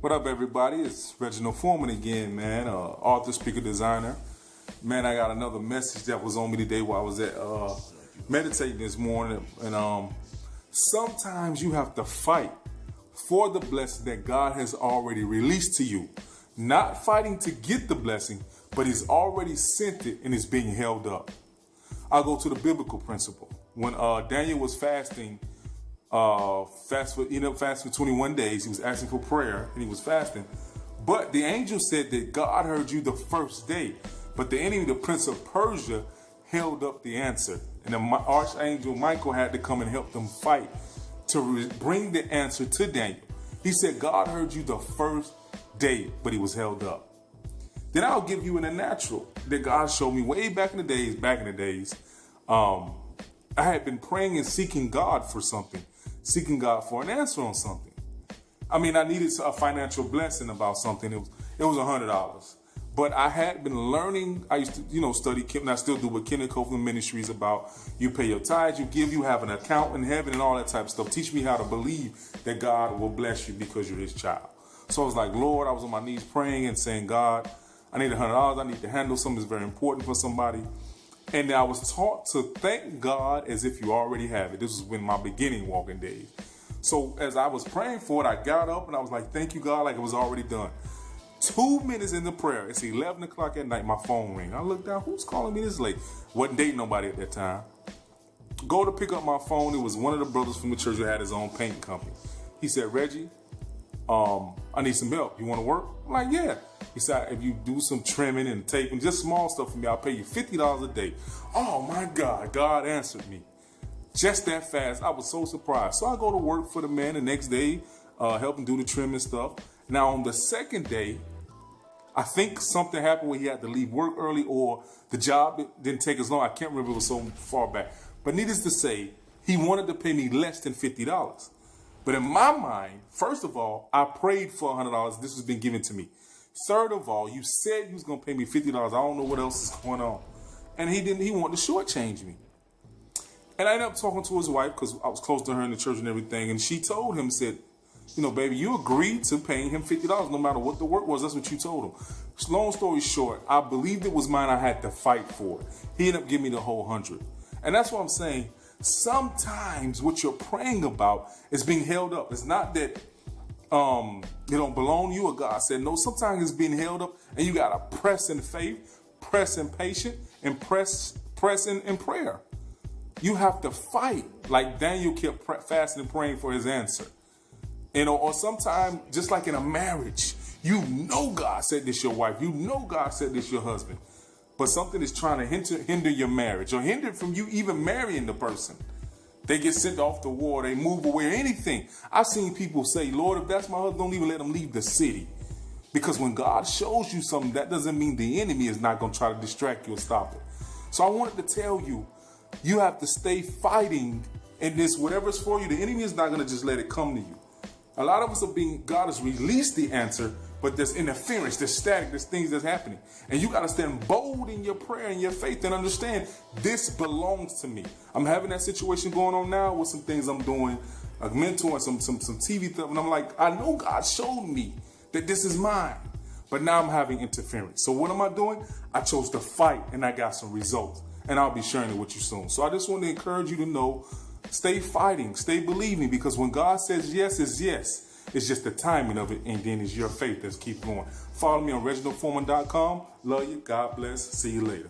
What up, everybody? It's Reginald Foreman again, man. Author, speaker, designer. Man, I got another message that was on me today while I was at meditating this morning. And sometimes you have to fight for the blessing that God has already released to you. Not fighting to get the blessing, but He's already sent it and it's being held up. I'll go to the biblical principle. When Daniel was fasting, he ended up fasting for 21 days. He was asking for prayer and he was fasting. But the angel said that God heard you the first day. But the enemy, the prince of Persia, held up the answer. And the archangel Michael had to come and help them fight to bring the answer to Daniel. He said, God heard you the first day, but he was held up. Then I'll give you in the natural that God showed me way back in the days. I had been praying and seeking God for something, seeking God for an answer on something. I mean, I needed a financial blessing about something. It was $100. But I had been learning. I used to, study, and I still do with Kenneth Copeland Ministries about you pay your tithes, you give, you have an account in heaven and all that type of stuff. Teach me how to believe that God will bless you because you're his child. So I was like, Lord, I was on my knees praying and saying, God, I need $100. I need to handle something that's very important for somebody. And I was taught to thank God as if you already have it. This was when my beginning walking days. So as I was praying for it, I got up and I was like, thank you, God, like it was already done. 2 minutes in the prayer, it's 11 o'clock at night, my phone rang. I looked down, who's calling me this late? Wasn't dating nobody at that time. Go to pick up my phone. It was one of the brothers from the church who had his own painting company. He said, Reggie, I need some help. You want to work? I'm like, yeah. He said, if you do some trimming and taping, just small stuff for me, I'll pay you $50 a day. Oh my God, God answered me. Just that fast. I was so surprised. So I go to work for the man the next day, help him do the trimming stuff. Now on the second day, I think something happened where he had to leave work early or the job didn't take as long. I can't remember, it was so far back. But needless to say, he wanted to pay me less than $50. But in my mind, first of all, I prayed for $100. This has been given to me. Third of all, you said you was going to pay me $50. I don't know what else is going on. And he wanted to shortchange me. And I ended up talking to his wife because I was close to her in the church and everything. And she told him, said, baby, you agreed to paying him $50 no matter what the work was. That's what you told him. Long story short, I believed it was mine. I had to fight for it. He ended up giving me the whole 100. And that's what I'm saying. Sometimes what you're praying about is being held up. It's not that it don't belong to you or God said no. Sometimes it's being held up and you got to press in faith, press in patience, and press in prayer. You have to fight like Daniel kept fasting and praying for his answer. Or sometimes, just like in a marriage, God said this your wife, God said this your husband, but something is trying to hinder your marriage or hinder from you even marrying the person. They get sent off the war, they move away, or anything. I've seen people say, Lord, if that's my husband, don't even let him leave the city. Because when God shows you something, that doesn't mean the enemy is not going to try to distract you or stop it. So I wanted to tell you, you have to stay fighting in this, whatever's for you. The enemy is not going to just let it come to you. A lot of us God has released the answer, but there's interference, there's static, there's things that's happening. And you got to stand bold in your prayer and your faith and understand this belongs to me. I'm having that situation going on now with some things I'm doing, like mentoring, some TV stuff. And I'm like, I know God showed me that this is mine, but now I'm having interference. So what am I doing? I chose to fight and I got some results. And I'll be sharing it with you soon. So I just want to encourage you to know, stay fighting, stay believing, because when God says yes, it's yes. It's just the timing of it, and then it's your faith that's keep going. Follow me on ReginaldForeman.com. Love you. God bless. See you later.